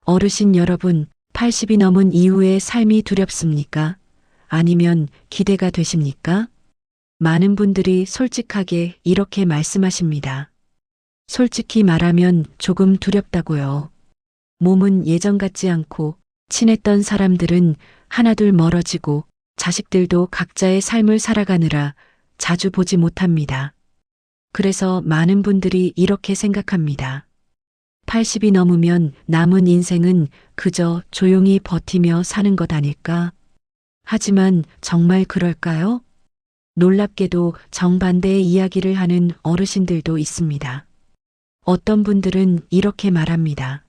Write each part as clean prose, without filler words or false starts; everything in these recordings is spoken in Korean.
어르신 여러분, 80이 넘은 이후의 삶이 두렵습니까? 아니면 기대가 되십니까? 많은 분들이 솔직하게 이렇게 말씀하십니다. 솔직히 말하면 조금 두렵다고요. 몸은 예전 같지 않고 친했던 사람들은 하나둘 멀어지고 자식들도 각자의 삶을 살아가느라 자주 보지 못합니다. 그래서 많은 분들이 이렇게 생각합니다. 80이 넘으면 남은 인생은 그저 조용히 버티며 사는 것 아닐까? 하지만 정말 그럴까요? 놀랍게도 정반대의 이야기를 하는 어르신들도 있습니다. 어떤 분들은 이렇게 말합니다.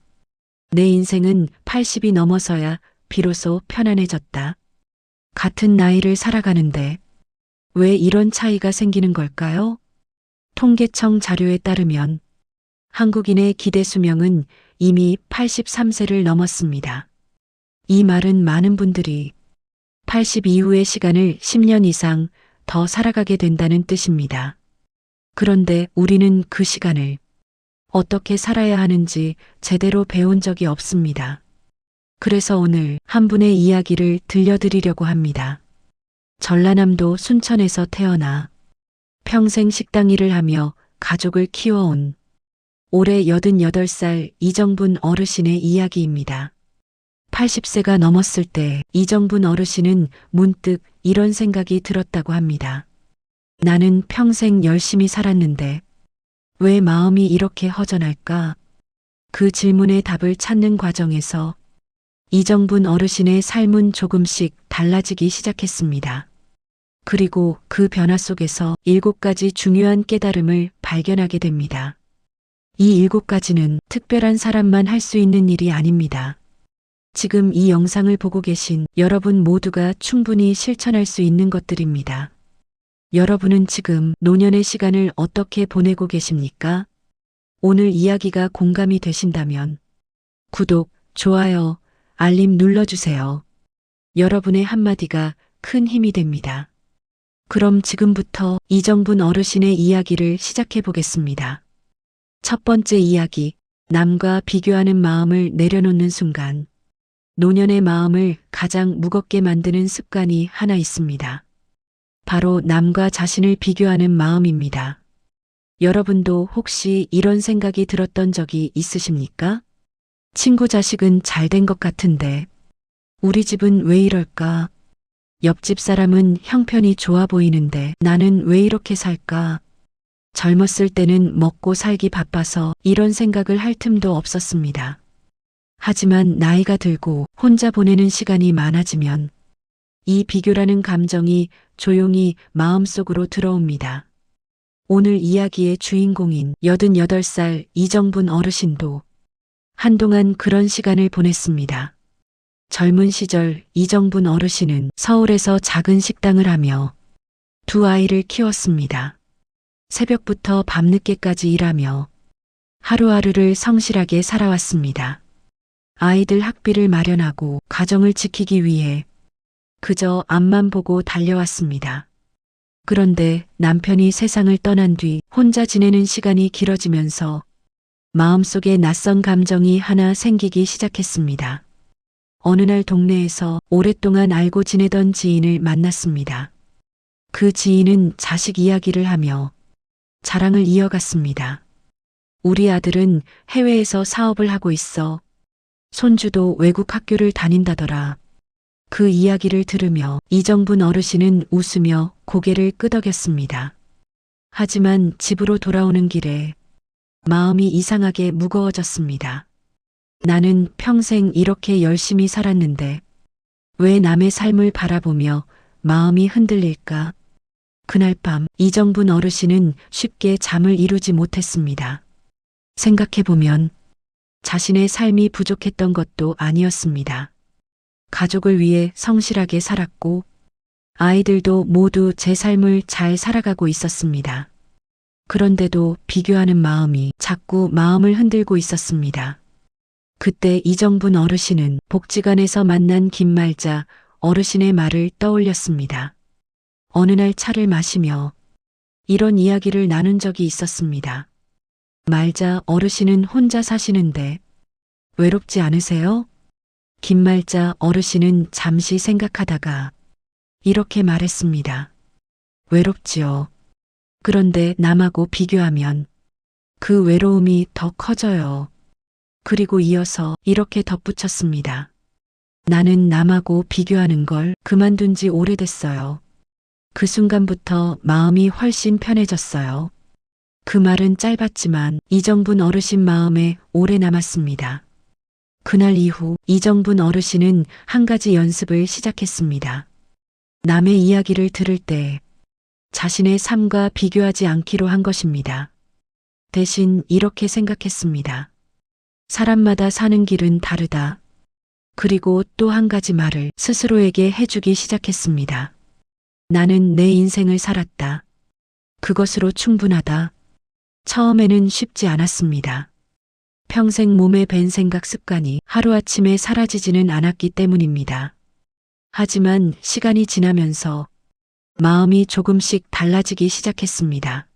내 인생은 80이 넘어서야 비로소 편안해졌다. 같은 나이를 살아가는데 왜 이런 차이가 생기는 걸까요? 통계청 자료에 따르면 한국인의 기대 수명은 이미 83세를 넘었습니다. 이 말은 많은 분들이 80 이후의 시간을 10년 이상 더 살아가게 된다는 뜻입니다. 그런데 우리는 그 시간을 어떻게 살아야 하는지 제대로 배운 적이 없습니다. 그래서 오늘 한 분의 이야기를 들려드리려고 합니다. 전라남도 순천에서 태어나 평생 식당 일을 하며 가족을 키워온 올해 88살 이정분 어르신의 이야기입니다. 80세가 넘었을 때 이정분 어르신은 문득 이런 생각이 들었다고 합니다. 나는 평생 열심히 살았는데 왜 마음이 이렇게 허전할까? 그 질문의 답을 찾는 과정에서 이정분 어르신의 삶은 조금씩 달라지기 시작했습니다. 그리고 그 변화 속에서 7가지 중요한 깨달음을 발견하게 됩니다. 이 7가지는 특별한 사람만 할 수 있는 일이 아닙니다. 지금 이 영상을 보고 계신 여러분 모두가 충분히 실천할 수 있는 것들입니다. 여러분은 지금 노년의 시간을 어떻게 보내고 계십니까? 오늘 이야기가 공감이 되신다면 구독, 좋아요, 알림 눌러주세요. 여러분의 한마디가 큰 힘이 됩니다. 그럼 지금부터 이정분 어르신의 이야기를 시작해 보겠습니다. 첫 번째 이야기, 남과 비교하는 마음을 내려놓는 순간. 노년의 마음을 가장 무겁게 만드는 습관이 하나 있습니다. 바로 남과 자신을 비교하는 마음입니다. 여러분도 혹시 이런 생각이 들었던 적이 있으십니까? 친구 자식은 잘 된 것 같은데 우리 집은 왜 이럴까? 옆집 사람은 형편이 좋아 보이는데 나는 왜 이렇게 살까? 젊었을 때는 먹고 살기 바빠서 이런 생각을 할 틈도 없었습니다. 하지만 나이가 들고 혼자 보내는 시간이 많아지면 이 비교라는 감정이 조용히 마음속으로 들어옵니다. 오늘 이야기의 주인공인 88살 이정분 어르신도 한동안 그런 시간을 보냈습니다. 젊은 시절 이정분 어르신은 서울에서 작은 식당을 하며 두 아이를 키웠습니다. 새벽부터 밤늦게까지 일하며 하루하루를 성실하게 살아왔습니다. 아이들 학비를 마련하고 가정을 지키기 위해 그저 앞만 보고 달려왔습니다. 그런데 남편이 세상을 떠난 뒤 혼자 지내는 시간이 길어지면서 마음속에 낯선 감정이 하나 생기기 시작했습니다. 어느 날 동네에서 오랫동안 알고 지내던 지인을 만났습니다. 그 지인은 자식 이야기를 하며 자랑을 이어갔습니다. 우리 아들은 해외에서 사업을 하고 있어. 손주도 외국 학교를 다닌다더라. 그 이야기를 들으며 이정분 어르신은 웃으며 고개를 끄덕였습니다. 하지만 집으로 돌아오는 길에 마음이 이상하게 무거워졌습니다. 나는 평생 이렇게 열심히 살았는데 왜 남의 삶을 바라보며 마음이 흔들릴까? 그날 밤 이정분 어르신은 쉽게 잠을 이루지 못했습니다. 생각해보면 자신의 삶이 부족했던 것도 아니었습니다. 가족을 위해 성실하게 살았고 아이들도 모두 제 삶을 잘 살아가고 있었습니다. 그런데도 비교하는 마음이 자꾸 마음을 흔들고 있었습니다. 그때 이정분 어르신은 복지관에서 만난 김말자 어르신의 말을 떠올렸습니다. 어느 날 차를 마시며 이런 이야기를 나눈 적이 있었습니다. 말자 어르신은 혼자 사시는데 외롭지 않으세요? 김말자 어르신은 잠시 생각하다가 이렇게 말했습니다. 외롭지요. 그런데 남하고 비교하면 그 외로움이 더 커져요. 그리고 이어서 이렇게 덧붙였습니다. 나는 남하고 비교하는 걸 그만둔 지 오래됐어요. 그 순간부터 마음이 훨씬 편해졌어요. 그 말은 짧았지만 이정분 어르신 마음에 오래 남았습니다. 그날 이후 이정분 어르신은 한 가지 연습을 시작했습니다. 남의 이야기를 들을 때 자신의 삶과 비교하지 않기로 한 것입니다. 대신 이렇게 생각했습니다. 사람마다 사는 길은 다르다. 그리고 또 한 가지 말을 스스로에게 해주기 시작했습니다. 나는 내 인생을 살았다. 그것으로 충분하다. 처음에는 쉽지 않았습니다. 평생 몸에 밴 생각 습관이 하루아침에 사라지지는 않았기 때문입니다. 하지만 시간이 지나면서 마음이 조금씩 달라지기 시작했습니다.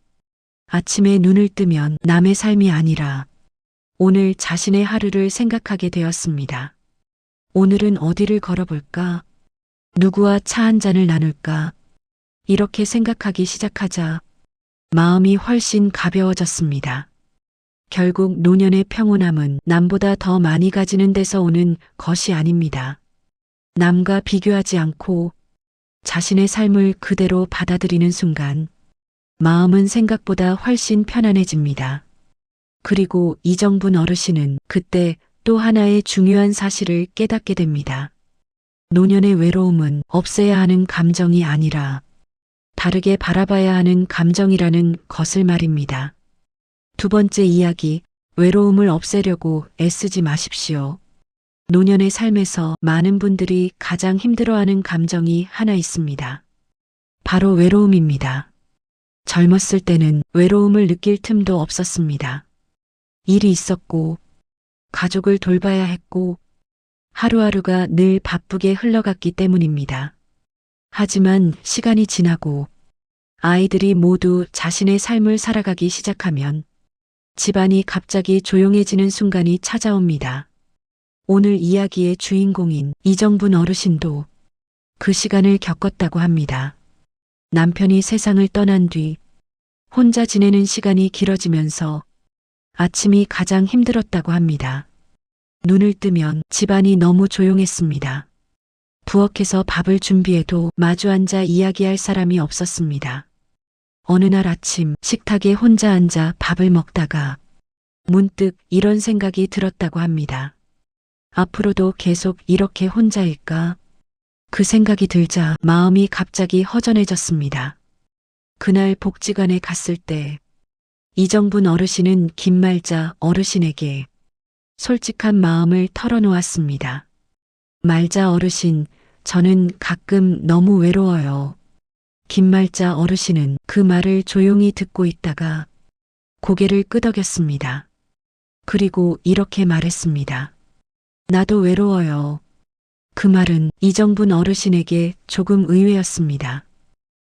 아침에 눈을 뜨면 남의 삶이 아니라 오늘 자신의 하루를 생각하게 되었습니다. 오늘은 어디를 걸어볼까? 누구와 차 한 잔을 나눌까? 이렇게 생각하기 시작하자 마음이 훨씬 가벼워졌습니다. 결국 노년의 평온함은 남보다 더 많이 가지는 데서 오는 것이 아닙니다. 남과 비교하지 않고 자신의 삶을 그대로 받아들이는 순간 마음은 생각보다 훨씬 편안해집니다. 그리고 이정분 어르신은 그때 또 하나의 중요한 사실을 깨닫게 됩니다. 노년의 외로움은 없애야 하는 감정이 아니라 다르게 바라봐야 하는 감정이라는 것을 말입니다. 두 번째 이야기, 외로움을 없애려고 애쓰지 마십시오. 노년의 삶에서 많은 분들이 가장 힘들어하는 감정이 하나 있습니다. 바로 외로움입니다. 젊었을 때는 외로움을 느낄 틈도 없었습니다. 일이 있었고, 가족을 돌봐야 했고, 하루하루가 늘 바쁘게 흘러갔기 때문입니다. 하지만 시간이 지나고 아이들이 모두 자신의 삶을 살아가기 시작하면 집안이 갑자기 조용해지는 순간이 찾아옵니다. 오늘 이야기의 주인공인 이정분 어르신도 그 시간을 겪었다고 합니다. 남편이 세상을 떠난 뒤 혼자 지내는 시간이 길어지면서 아침이 가장 힘들었다고 합니다. 눈을 뜨면 집안이 너무 조용했습니다. 부엌에서 밥을 준비해도 마주 앉아 이야기할 사람이 없었습니다. 어느 날 아침 식탁에 혼자 앉아 밥을 먹다가 문득 이런 생각이 들었다고 합니다. 앞으로도 계속 이렇게 혼자일까? 그 생각이 들자 마음이 갑자기 허전해졌습니다. 그날 복지관에 갔을 때 이정분 어르신은 김말자 어르신에게 솔직한 마음을 털어놓았습니다. 말자 어르신, 저는 가끔 너무 외로워요. 김말자 어르신은 그 말을 조용히 듣고 있다가 고개를 끄덕였습니다. 그리고 이렇게 말했습니다. 나도 외로워요. 그 말은 이정분 어르신에게 조금 의외였습니다.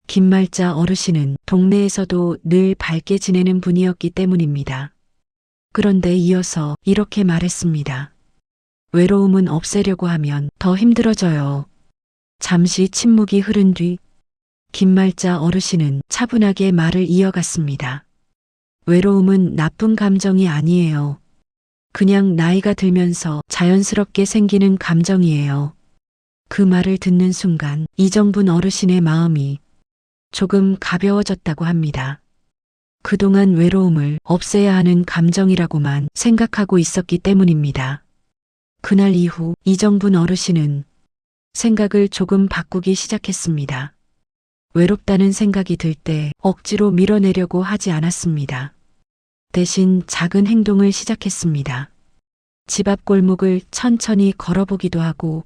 김말자 어르신은 동네에서도 늘 밝게 지내는 분이었기 때문입니다. 그런데 이어서 이렇게 말했습니다. 외로움은 없애려고 하면 더 힘들어져요. 잠시 침묵이 흐른 뒤 김말자 어르신은 차분하게 말을 이어갔습니다. 외로움은 나쁜 감정이 아니에요. 그냥 나이가 들면서 자연스럽게 생기는 감정이에요. 그 말을 듣는 순간 이정분 어르신의 마음이 조금 가벼워졌다고 합니다. 그동안 외로움을 없애야 하는 감정이라고만 생각하고 있었기 때문입니다. 그날 이후 이정분 어르신은 생각을 조금 바꾸기 시작했습니다. 외롭다는 생각이 들 때 억지로 밀어내려고 하지 않았습니다. 대신 작은 행동을 시작했습니다. 집 앞 골목을 천천히 걸어보기도 하고,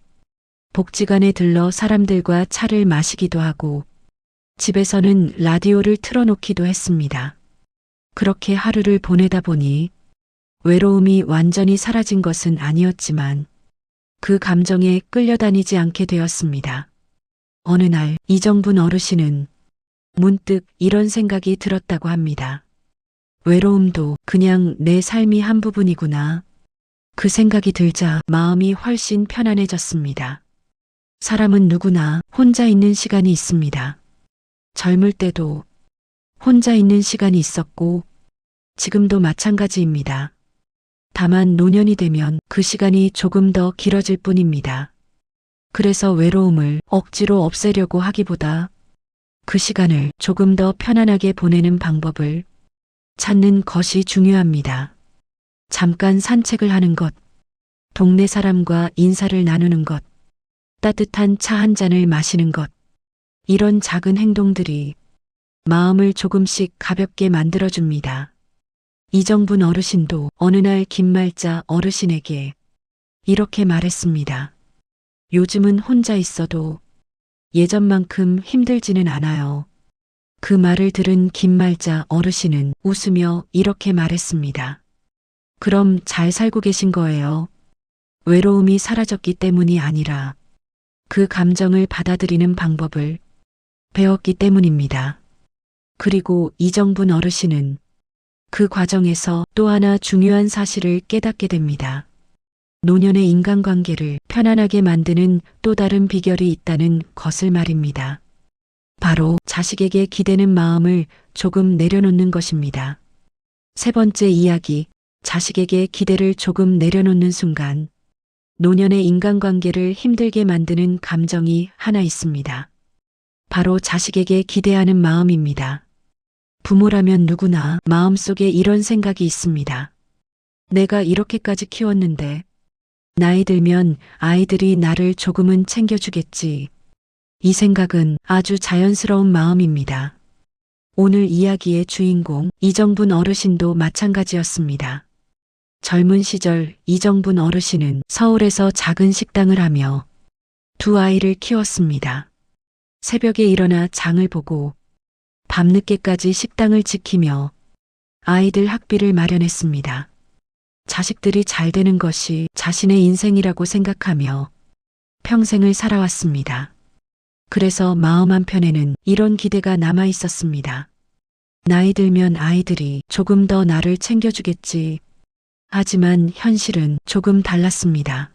복지관에 들러 사람들과 차를 마시기도 하고, 집에서는 라디오를 틀어놓기도 했습니다. 그렇게 하루를 보내다 보니 외로움이 완전히 사라진 것은 아니었지만 그 감정에 끌려다니지 않게 되었습니다. 어느 날 이정분 어르신은 문득 이런 생각이 들었다고 합니다. 외로움도 그냥 내 삶이 한 부분이구나. 그 생각이 들자 마음이 훨씬 편안해졌습니다. 사람은 누구나 혼자 있는 시간이 있습니다. 젊을 때도 혼자 있는 시간이 있었고 지금도 마찬가지입니다. 다만 노년이 되면 그 시간이 조금 더 길어질 뿐입니다. 그래서 외로움을 억지로 없애려고 하기보다 그 시간을 조금 더 편안하게 보내는 방법을 찾는 것이 중요합니다. 잠깐 산책을 하는 것, 동네 사람과 인사를 나누는 것, 따뜻한 차 한 잔을 마시는 것, 이런 작은 행동들이 마음을 조금씩 가볍게 만들어줍니다. 이정분 어르신도 어느 날 김말자 어르신에게 이렇게 말했습니다. 요즘은 혼자 있어도 예전만큼 힘들지는 않아요. 그 말을 들은 김말자 어르신은 웃으며 이렇게 말했습니다. 그럼 잘 살고 계신 거예요? 외로움이 사라졌기 때문이 아니라 그 감정을 받아들이는 방법을 배웠기 때문입니다. 그리고 이정분 어르신은 그 과정에서 또 하나 중요한 사실을 깨닫게 됩니다. 노년의 인간관계를 편안하게 만드는 또 다른 비결이 있다는 것을 말입니다. 바로 자식에게 기대는 마음을 조금 내려놓는 것입니다. 세 번째 이야기, 자식에게 기대를 조금 내려놓는 순간 노년의 인간관계를 힘들게 만드는 감정이 하나 있습니다. 바로 자식에게 기대하는 마음입니다. 부모라면 누구나 마음속에 이런 생각이 있습니다. 내가 이렇게까지 키웠는데 나이 들면 아이들이 나를 조금은 챙겨주겠지. 이 생각은 아주 자연스러운 마음입니다. 오늘 이야기의 주인공 이정분 어르신도 마찬가지였습니다. 젊은 시절 이정분 어르신은 서울에서 작은 식당을 하며 두 아이를 키웠습니다. 새벽에 일어나 장을 보고 밤늦게까지 식당을 지키며 아이들 학비를 마련했습니다. 자식들이 잘 되는 것이 자신의 인생이라고 생각하며 평생을 살아왔습니다. 그래서 마음 한편에는 이런 기대가 남아 있었습니다. 나이 들면 아이들이 조금 더 나를 챙겨주겠지. 하지만 현실은 조금 달랐습니다.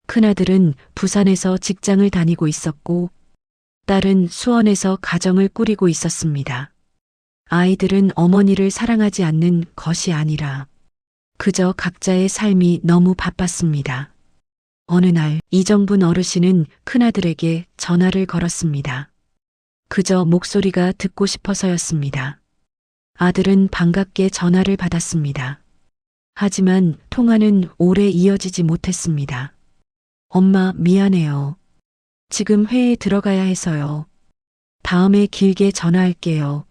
큰아들은 부산에서 직장을 다니고 있었고 딸은 수원에서 가정을 꾸리고 있었습니다. 아이들은 어머니를 사랑하지 않는 것이 아니라 그저 각자의 삶이 너무 바빴습니다. 어느 날 이정분 어르신은 큰아들에게 전화를 걸었습니다. 그저 목소리가 듣고 싶어서였습니다. 아들은 반갑게 전화를 받았습니다. 하지만 통화는 오래 이어지지 못했습니다. 엄마, 미안해요. 지금 회의에 들어가야 해서요. 다음에 길게 전화할게요.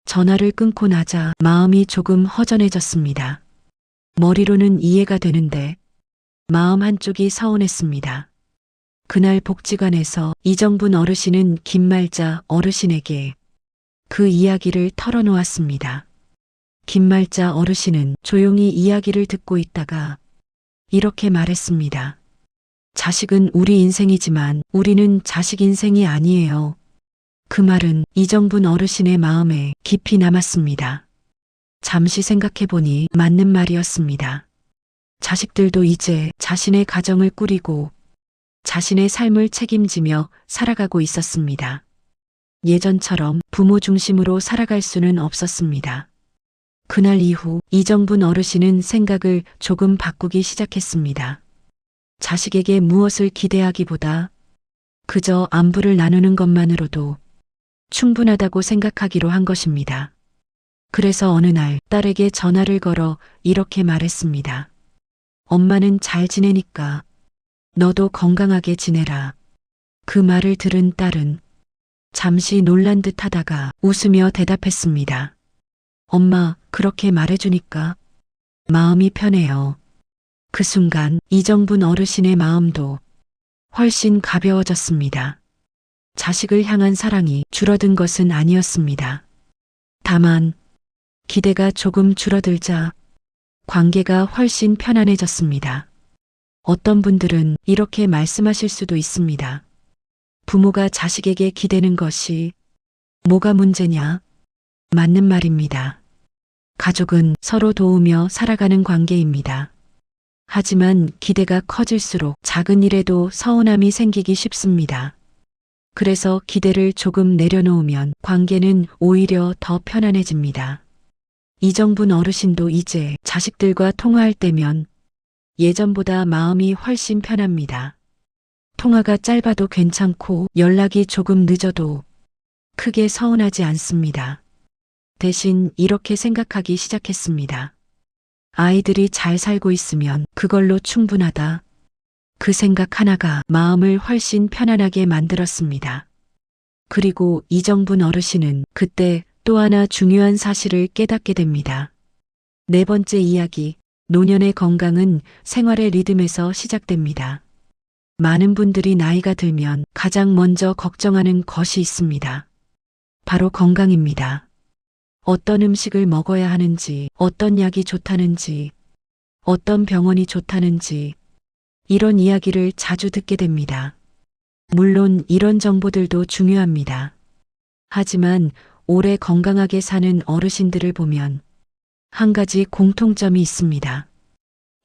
전화를 끊고 나자 마음이 조금 허전해졌습니다. 머리로는 이해가 되는데 마음 한쪽이 서운했습니다. 그날 복지관에서 이정분 어르신은 김말자 어르신에게 그 이야기를 털어놓았습니다. 김말자 어르신은 조용히 이야기를 듣고 있다가 이렇게 말했습니다. 자식은 우리 인생이지만 우리는 자식 인생이 아니에요. 그 말은 이정분 어르신의 마음에 깊이 남았습니다. 잠시 생각해보니 맞는 말이었습니다. 자식들도 이제 자신의 가정을 꾸리고 자신의 삶을 책임지며 살아가고 있었습니다. 예전처럼 부모 중심으로 살아갈 수는 없었습니다. 그날 이후 이정분 어르신은 생각을 조금 바꾸기 시작했습니다. 자식에게 무엇을 기대하기보다 그저 안부를 나누는 것만으로도 충분하다고 생각하기로 한 것입니다. 그래서 어느 날 딸에게 전화를 걸어 이렇게 말했습니다. 엄마는 잘 지내니까 너도 건강하게 지내라. 그 말을 들은 딸은 잠시 놀란 듯 하다가 웃으며 대답했습니다. 엄마, 그렇게 말해주니까 마음이 편해요. 그 순간 이정분 어르신의 마음도 훨씬 가벼워졌습니다. 자식을 향한 사랑이 줄어든 것은 아니었습니다. 다만 기대가 조금 줄어들자 관계가 훨씬 편안해졌습니다. 어떤 분들은 이렇게 말씀하실 수도 있습니다. 부모가 자식에게 기대는 것이 뭐가 문제냐? 맞는 말입니다. 가족은 서로 도우며 살아가는 관계입니다. 하지만 기대가 커질수록 작은 일에도 서운함이 생기기 쉽습니다. 그래서 기대를 조금 내려놓으면 관계는 오히려 더 편안해집니다. 이정분 어르신도 이제 자식들과 통화할 때면 예전보다 마음이 훨씬 편합니다. 통화가 짧아도 괜찮고 연락이 조금 늦어도 크게 서운하지 않습니다. 대신 이렇게 생각하기 시작했습니다. 아이들이 잘 살고 있으면 그걸로 충분하다. 그 생각 하나가 마음을 훨씬 편안하게 만들었습니다. 그리고 이정분 어르신은 그때 또 하나 중요한 사실을 깨닫게 됩니다. 네 번째 이야기, 노년의 건강은 생활의 리듬에서 시작됩니다. 많은 분들이 나이가 들면 가장 먼저 걱정하는 것이 있습니다. 바로 건강입니다. 어떤 음식을 먹어야 하는지, 어떤 약이 좋다는지, 어떤 병원이 좋다는지, 이런 이야기를 자주 듣게 됩니다. 물론 이런 정보들도 중요합니다. 하지만 오래 건강하게 사는 어르신들을 보면 한 가지 공통점이 있습니다.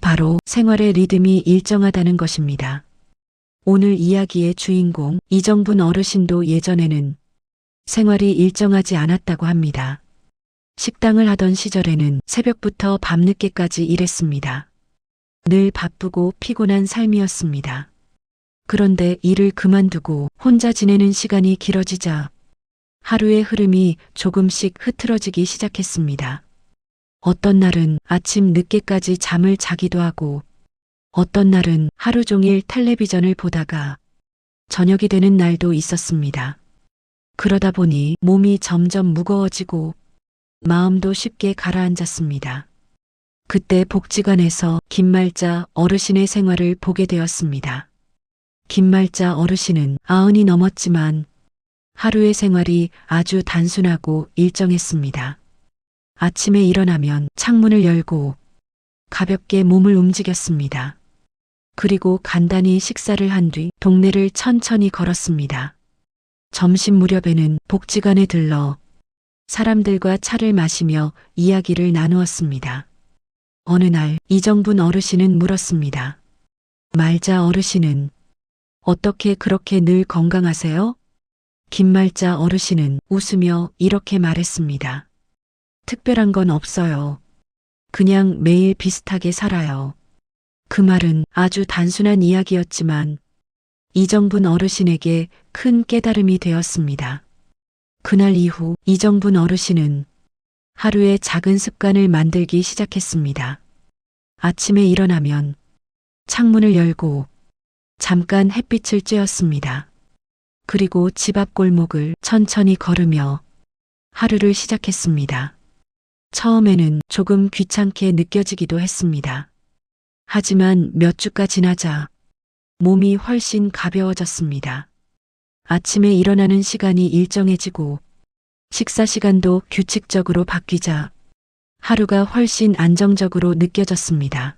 바로 생활의 리듬이 일정하다는 것입니다. 오늘 이야기의 주인공 이정분 어르신도 예전에는 생활이 일정하지 않았다고 합니다. 식당을 하던 시절에는 새벽부터 밤늦게까지 일했습니다. 늘 바쁘고 피곤한 삶이었습니다. 그런데 일을 그만두고 혼자 지내는 시간이 길어지자 하루의 흐름이 조금씩 흐트러지기 시작했습니다. 어떤 날은 아침 늦게까지 잠을 자기도 하고 어떤 날은 하루 종일 텔레비전을 보다가 저녁이 되는 날도 있었습니다. 그러다 보니 몸이 점점 무거워지고 마음도 쉽게 가라앉았습니다. 그때 복지관에서 김말자 어르신의 생활을 보게 되었습니다. 김말자 어르신은 90이 넘었지만 하루의 생활이 아주 단순하고 일정했습니다. 아침에 일어나면 창문을 열고 가볍게 몸을 움직였습니다. 그리고 간단히 식사를 한 뒤 동네를 천천히 걸었습니다. 점심 무렵에는 복지관에 들러 사람들과 차를 마시며 이야기를 나누었습니다. 어느 날 이정분 어르신은 물었습니다. 말자 어르신은 어떻게 그렇게 늘 건강하세요? 김말자 어르신은 웃으며 이렇게 말했습니다. 특별한 건 없어요. 그냥 매일 비슷하게 살아요. 그 말은 아주 단순한 이야기였지만 이정분 어르신에게 큰 깨달음이 되었습니다. 그날 이후 이정분 어르신은 하루에 작은 습관을 만들기 시작했습니다. 아침에 일어나면 창문을 열고 잠깐 햇빛을 쬐었습니다. 그리고 집 앞 골목을 천천히 걸으며 하루를 시작했습니다. 처음에는 조금 귀찮게 느껴지기도 했습니다. 하지만 몇 주가 지나자 몸이 훨씬 가벼워졌습니다. 아침에 일어나는 시간이 일정해지고 식사 시간도 규칙적으로 바뀌자 하루가 훨씬 안정적으로 느껴졌습니다.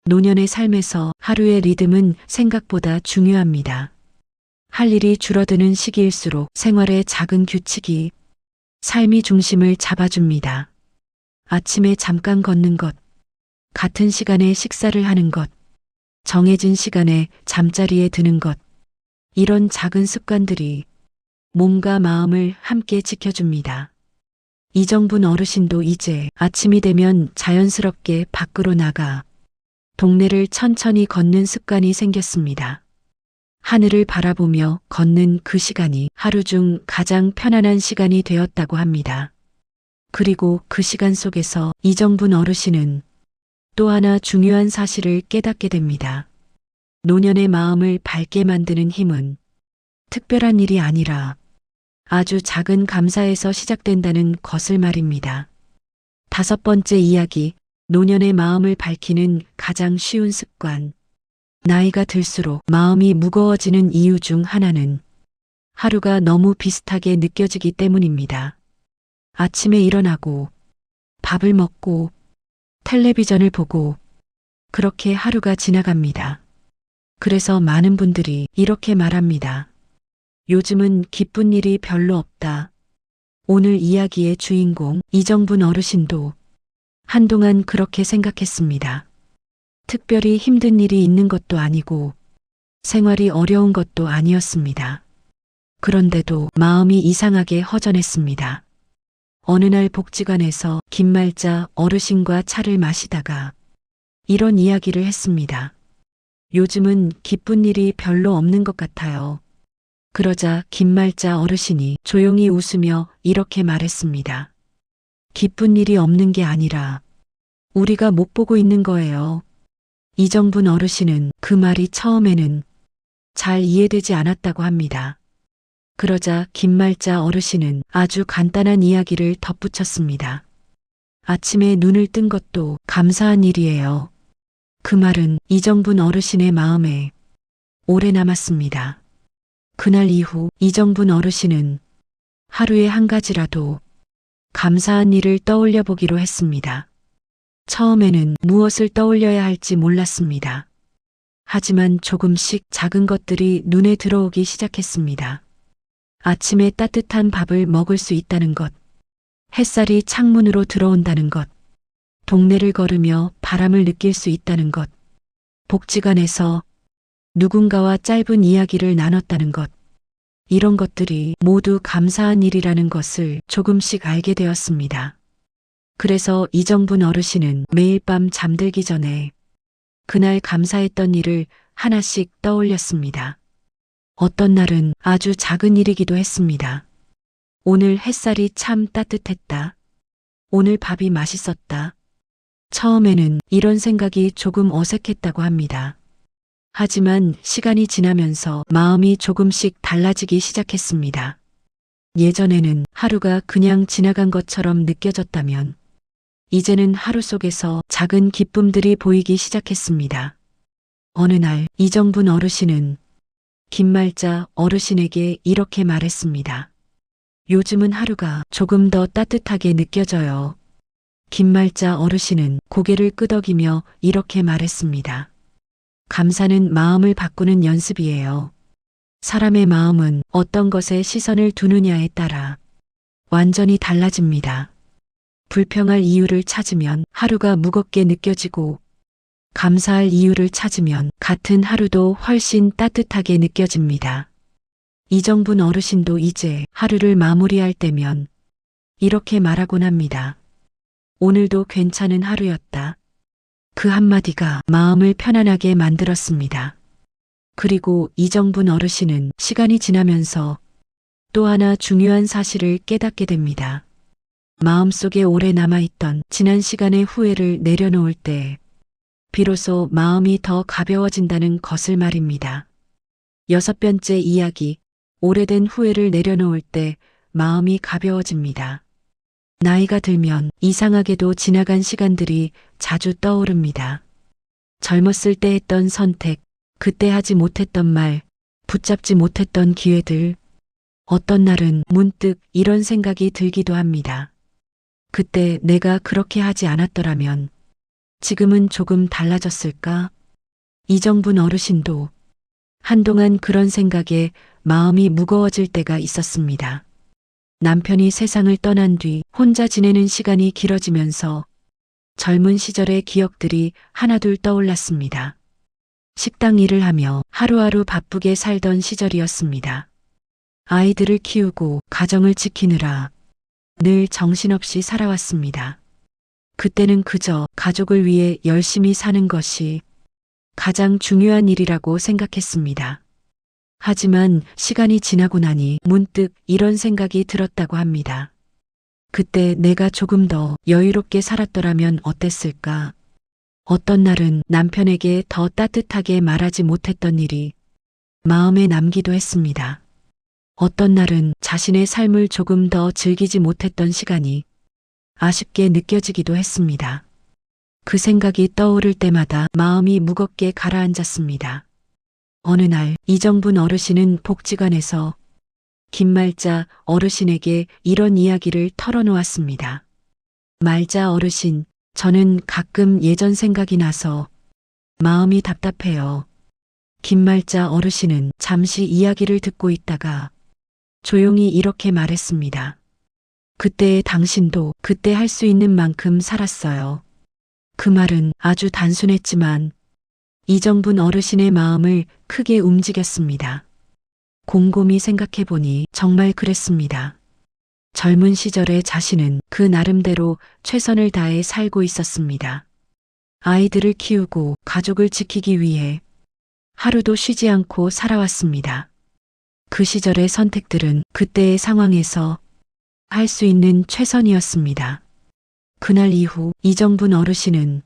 노년의 삶에서 하루의 리듬은 생각보다 중요합니다. 할 일이 줄어드는 시기일수록 생활의 작은 규칙이 삶의 중심을 잡아줍니다. 아침에 잠깐 걷는 것, 같은 시간에 식사를 하는 것, 정해진 시간에 잠자리에 드는 것, 이런 작은 습관들이 몸과 마음을 함께 지켜줍니다. 이정분 어르신도 이제 아침이 되면 자연스럽게 밖으로 나가 동네를 천천히 걷는 습관이 생겼습니다. 하늘을 바라보며 걷는 그 시간이 하루 중 가장 편안한 시간이 되었다고 합니다. 그리고 그 시간 속에서 이정분 어르신은 또 하나 중요한 사실을 깨닫게 됩니다. 노년의 마음을 밝게 만드는 힘은 특별한 일이 아니라 아주 작은 감사에서 시작된다는 것을 말입니다. 다섯 번째 이야기, 노년의 마음을 밝히는 가장 쉬운 습관. 나이가 들수록 마음이 무거워지는 이유 중 하나는 하루가 너무 비슷하게 느껴지기 때문입니다. 아침에 일어나고 밥을 먹고 텔레비전을 보고 그렇게 하루가 지나갑니다. 그래서 많은 분들이 이렇게 말합니다. 요즘은 기쁜 일이 별로 없다. 오늘 이야기의 주인공 이정분 어르신도 한동안 그렇게 생각했습니다. 특별히 힘든 일이 있는 것도 아니고 생활이 어려운 것도 아니었습니다. 그런데도 마음이 이상하게 허전했습니다. 어느 날 복지관에서 김말자 어르신과 차를 마시다가 이런 이야기를 했습니다. 요즘은 기쁜 일이 별로 없는 것 같아요. 그러자 김말자 어르신이 조용히 웃으며 이렇게 말했습니다. 기쁜 일이 없는 게 아니라 우리가 못 보고 있는 거예요. 이정분 어르신은 그 말이 처음에는 잘 이해되지 않았다고 합니다. 그러자 김말자 어르신은 아주 간단한 이야기를 덧붙였습니다. 아침에 눈을 뜬 것도 감사한 일이에요. 그 말은 이정분 어르신의 마음에 오래 남았습니다. 그날 이후 이정분 어르신은 하루에 한 가지라도 감사한 일을 떠올려 보기로 했습니다. 처음에는 무엇을 떠올려야 할지 몰랐습니다. 하지만 조금씩 작은 것들이 눈에 들어오기 시작했습니다. 아침에 따뜻한 밥을 먹을 수 있다는 것, 햇살이 창문으로 들어온다는 것, 동네를 걸으며 바람을 느낄 수 있다는 것, 복지관에서 누군가와 짧은 이야기를 나눴다는 것, 이런 것들이 모두 감사한 일이라는 것을 조금씩 알게 되었습니다. 그래서 이정분 어르신은 매일 밤 잠들기 전에 그날 감사했던 일을 하나씩 떠올렸습니다. 어떤 날은 아주 작은 일이기도 했습니다. 오늘 햇살이 참 따뜻했다. 오늘 밥이 맛있었다. 처음에는 이런 생각이 조금 어색했다고 합니다. 하지만 시간이 지나면서 마음이 조금씩 달라지기 시작했습니다. 예전에는 하루가 그냥 지나간 것처럼 느껴졌다면 이제는 하루 속에서 작은 기쁨들이 보이기 시작했습니다. 어느 날 이정분 어르신은 김말자 어르신에게 이렇게 말했습니다. 요즘은 하루가 조금 더 따뜻하게 느껴져요. 김말자 어르신은 고개를 끄덕이며 이렇게 말했습니다. 감사는 마음을 바꾸는 연습이에요. 사람의 마음은 어떤 것에 시선을 두느냐에 따라 완전히 달라집니다. 불평할 이유를 찾으면 하루가 무겁게 느껴지고 감사할 이유를 찾으면 같은 하루도 훨씬 따뜻하게 느껴집니다. 이정분 어르신도 이제 하루를 마무리할 때면 이렇게 말하곤 합니다. 오늘도 괜찮은 하루였다. 그 한마디가 마음을 편안하게 만들었습니다. 그리고 이정분 어르신은 시간이 지나면서 또 하나 중요한 사실을 깨닫게 됩니다. 마음속에 오래 남아있던 지난 시간의 후회를 내려놓을 때 비로소 마음이 더 가벼워진다는 것을 말입니다. 6번째 이야기, 오래된 후회를 내려놓을 때 마음이 가벼워집니다. 나이가 들면 이상하게도 지나간 시간들이 자주 떠오릅니다. 젊었을 때 했던 선택, 그때 하지 못했던 말, 붙잡지 못했던 기회들, 어떤 날은 문득 이런 생각이 들기도 합니다. 그때 내가 그렇게 하지 않았더라면 지금은 조금 달라졌을까? 이정분 어르신도 한동안 그런 생각에 마음이 무거워질 때가 있었습니다. 남편이 세상을 떠난 뒤 혼자 지내는 시간이 길어지면서 젊은 시절의 기억들이 하나둘 떠올랐습니다. 식당 일을 하며 하루하루 바쁘게 살던 시절이었습니다. 아이들을 키우고 가정을 지키느라 늘 정신없이 살아왔습니다. 그때는 그저 가족을 위해 열심히 사는 것이 가장 중요한 일이라고 생각했습니다. 하지만 시간이 지나고 나니 문득 이런 생각이 들었다고 합니다. 그때 내가 조금 더 여유롭게 살았더라면 어땠을까? 어떤 날은 남편에게 더 따뜻하게 말하지 못했던 일이 마음에 남기도 했습니다. 어떤 날은 자신의 삶을 조금 더 즐기지 못했던 시간이 아쉽게 느껴지기도 했습니다. 그 생각이 떠오를 때마다 마음이 무겁게 가라앉았습니다. 어느 날 이정분 어르신은 복지관에서 김말자 어르신에게 이런 이야기를 털어놓았습니다. 말자 어르신, 저는 가끔 예전 생각이 나서 마음이 답답해요. 김말자 어르신은 잠시 이야기를 듣고 있다가 조용히 이렇게 말했습니다. 그때의 당신도 그때 할 수 있는 만큼 살았어요. 그 말은 아주 단순했지만 이정분 어르신의 마음을 크게 움직였습니다. 곰곰이 생각해보니 정말 그랬습니다. 젊은 시절의 자신은 그 나름대로 최선을 다해 살고 있었습니다. 아이들을 키우고 가족을 지키기 위해 하루도 쉬지 않고 살아왔습니다. 그 시절의 선택들은 그때의 상황에서 할 수 있는 최선이었습니다. 그날 이후 이정분 어르신은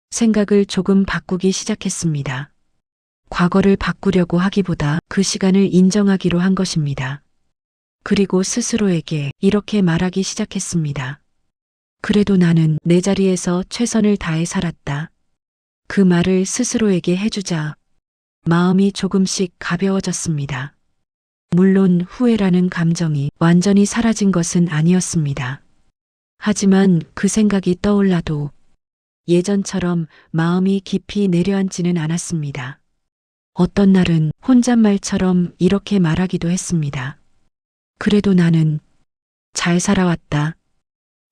생각을 조금 바꾸기 시작했습니다. 과거를 바꾸려고 하기보다 그 시간을 인정하기로 한 것입니다. 그리고 스스로에게 이렇게 말하기 시작했습니다. 그래도 나는 내 자리에서 최선을 다해 살았다. 그 말을 스스로에게 해주자 마음이 조금씩 가벼워졌습니다. 물론 후회라는 감정이 완전히 사라진 것은 아니었습니다. 하지만 그 생각이 떠올라도 예전처럼 마음이 깊이 내려앉지는 않았습니다. 어떤 날은 혼잣말처럼 이렇게 말하기도 했습니다. 그래도 나는 잘 살아왔다.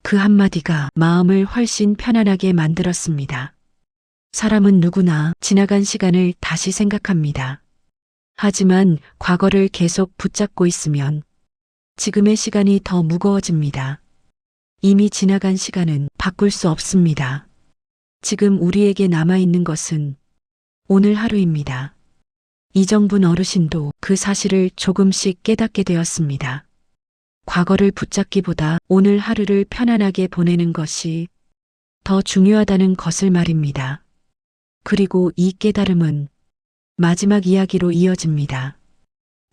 그 한마디가 마음을 훨씬 편안하게 만들었습니다. 사람은 누구나 지나간 시간을 다시 생각합니다. 하지만 과거를 계속 붙잡고 있으면 지금의 시간이 더 무거워집니다. 이미 지나간 시간은 바꿀 수 없습니다. 지금 우리에게 남아있는 것은 오늘 하루입니다. 이정분 어르신도 그 사실을 조금씩 깨닫게 되었습니다. 과거를 붙잡기보다 오늘 하루를 편안하게 보내는 것이 더 중요하다는 것을 말입니다. 그리고 이 깨달음은 마지막 이야기로 이어집니다.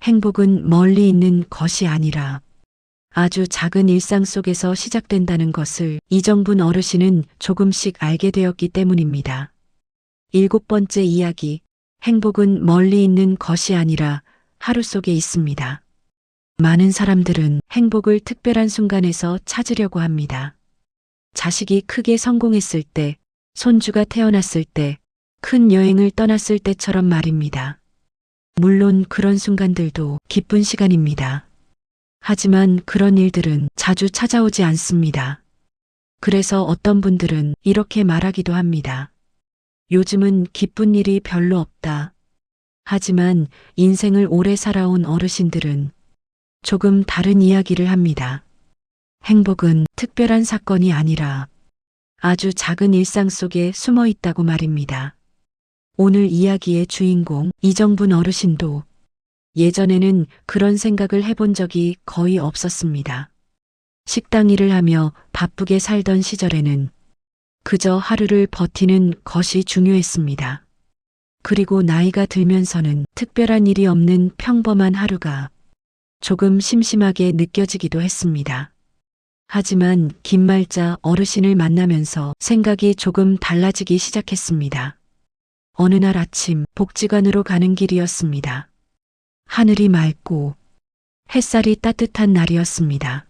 행복은 멀리 있는 것이 아니라 아주 작은 일상 속에서 시작된다는 것을 이정분 어르신은 조금씩 알게 되었기 때문입니다. 7번째 이야기, 행복은 멀리 있는 것이 아니라 하루 속에 있습니다. 많은 사람들은 행복을 특별한 순간에서 찾으려고 합니다. 자식이 크게 성공했을 때, 손주가 태어났을 때, 큰 여행을 떠났을 때처럼 말입니다. 물론 그런 순간들도 기쁜 시간입니다. 하지만 그런 일들은 자주 찾아오지 않습니다. 그래서 어떤 분들은 이렇게 말하기도 합니다. 요즘은 기쁜 일이 별로 없다. 하지만 인생을 오래 살아온 어르신들은 조금 다른 이야기를 합니다. 행복은 특별한 사건이 아니라 아주 작은 일상 속에 숨어 있다고 말입니다. 오늘 이야기의 주인공 이정분 어르신도 예전에는 그런 생각을 해본 적이 거의 없었습니다. 식당 일을 하며 바쁘게 살던 시절에는 그저 하루를 버티는 것이 중요했습니다. 그리고 나이가 들면서는 특별한 일이 없는 평범한 하루가 조금 심심하게 느껴지기도 했습니다. 하지만 김말자 어르신을 만나면서 생각이 조금 달라지기 시작했습니다. 어느 날 아침 복지관으로 가는 길이었습니다. 하늘이 맑고 햇살이 따뜻한 날이었습니다.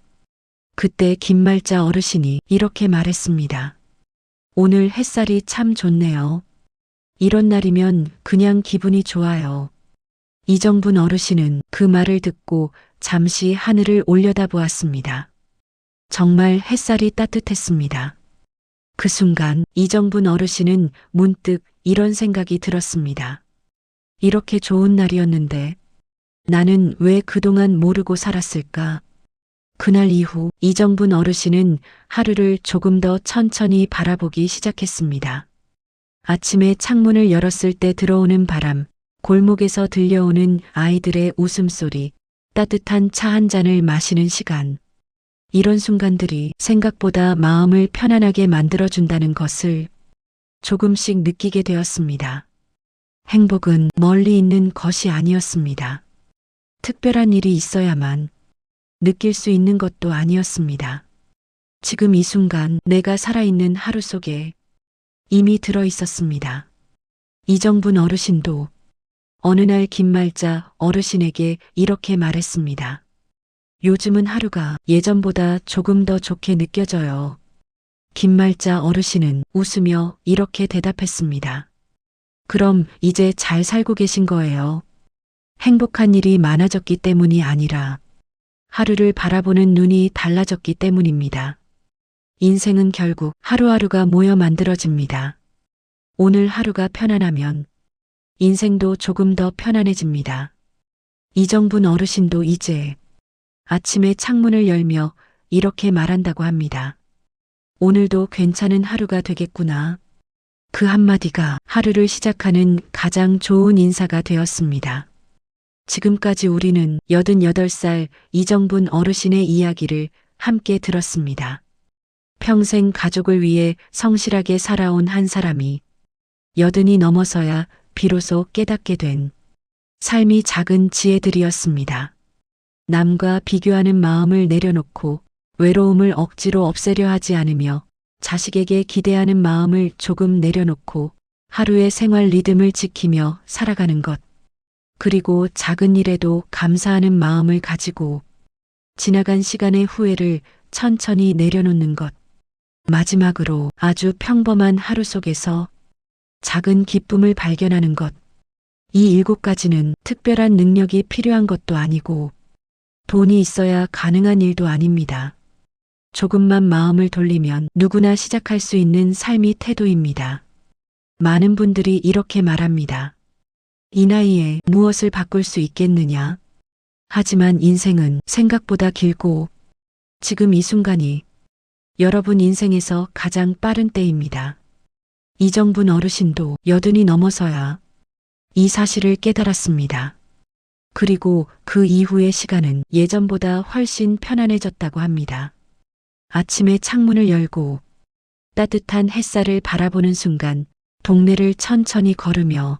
그때 김말자 어르신이 이렇게 말했습니다. 오늘 햇살이 참 좋네요. 이런 날이면 그냥 기분이 좋아요. 이정분 어르신은 그 말을 듣고 잠시 하늘을 올려다보았습니다. 정말 햇살이 따뜻했습니다. 그 순간 이정분 어르신은 문득 이런 생각이 들었습니다. 이렇게 좋은 날이었는데 나는 왜 그동안 모르고 살았을까? 그날 이후 이정분 어르신은 하루를 조금 더 천천히 바라보기 시작했습니다. 아침에 창문을 열었을 때 들어오는 바람, 골목에서 들려오는 아이들의 웃음소리, 따뜻한 차 한 잔을 마시는 시간. 이런 순간들이 생각보다 마음을 편안하게 만들어준다는 것을 조금씩 느끼게 되었습니다. 행복은 멀리 있는 것이 아니었습니다. 특별한 일이 있어야만 느낄 수 있는 것도 아니었습니다. 지금 이 순간 내가 살아있는 하루 속에 이미 들어 있었습니다. 이정분 어르신도 어느 날 김말자 어르신에게 이렇게 말했습니다. 요즘은 하루가 예전보다 조금 더 좋게 느껴져요. 김말자 어르신은 웃으며 이렇게 대답했습니다. 그럼 이제 잘 살고 계신 거예요. 행복한 일이 많아졌기 때문이 아니라 하루를 바라보는 눈이 달라졌기 때문입니다. 인생은 결국 하루하루가 모여 만들어집니다. 오늘 하루가 편안하면 인생도 조금 더 편안해집니다. 이정분 어르신도 이제 아침에 창문을 열며 이렇게 말한다고 합니다. 오늘도 괜찮은 하루가 되겠구나. 그 한마디가 하루를 시작하는 가장 좋은 인사가 되었습니다. 지금까지 우리는 88살 이정분 어르신의 이야기를 함께 들었습니다. 평생 가족을 위해 성실하게 살아온 한 사람이 80이 넘어서야 비로소 깨닫게 된 삶이 작은 지혜들이었습니다. 남과 비교하는 마음을 내려놓고 외로움을 억지로 없애려 하지 않으며 자식에게 기대하는 마음을 조금 내려놓고 하루의 생활 리듬을 지키며 살아가는 것. 그리고 작은 일에도 감사하는 마음을 가지고 지나간 시간의 후회를 천천히 내려놓는 것. 마지막으로 아주 평범한 하루 속에서 작은 기쁨을 발견하는 것. 이 7가지는 특별한 능력이 필요한 것도 아니고 돈이 있어야 가능한 일도 아닙니다. 조금만 마음을 돌리면 누구나 시작할 수 있는 삶의 태도입니다. 많은 분들이 이렇게 말합니다. 이 나이에 무엇을 바꿀 수 있겠느냐? 하지만 인생은 생각보다 길고 지금 이 순간이 여러분 인생에서 가장 빠른 때입니다. 이정분 어르신도 80이 넘어서야 이 사실을 깨달았습니다. 그리고 그 이후의 시간은 예전보다 훨씬 편안해졌다고 합니다. 아침에 창문을 열고 따뜻한 햇살을 바라보는 순간, 동네를 천천히 걸으며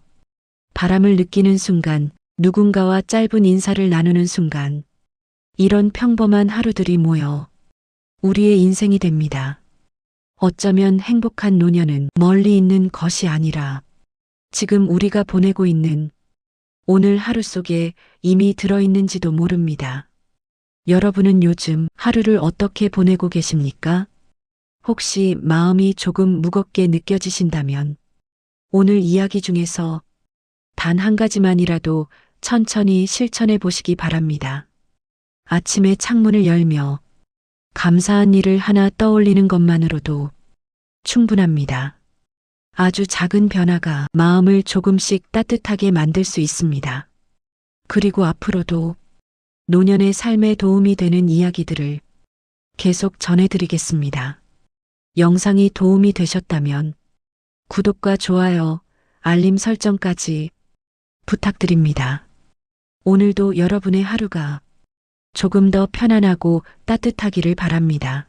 바람을 느끼는 순간, 누군가와 짧은 인사를 나누는 순간, 이런 평범한 하루들이 모여 우리의 인생이 됩니다. 어쩌면 행복한 노년은 멀리 있는 것이 아니라 지금 우리가 보내고 있는 오늘 하루 속에 이미 들어있는지도 모릅니다. 여러분은 요즘 하루를 어떻게 보내고 계십니까? 혹시 마음이 조금 무겁게 느껴지신다면 오늘 이야기 중에서 단 한 가지만이라도 천천히 실천해 보시기 바랍니다. 아침에 창문을 열며 감사한 일을 하나 떠올리는 것만으로도 충분합니다. 아주 작은 변화가 마음을 조금씩 따뜻하게 만들 수 있습니다. 그리고 앞으로도 노년의 삶에 도움이 되는 이야기들을 계속 전해드리겠습니다. 영상이 도움이 되셨다면 구독과 좋아요, 알림 설정까지 부탁드립니다. 오늘도 여러분의 하루가 조금 더 편안하고 따뜻하기를 바랍니다.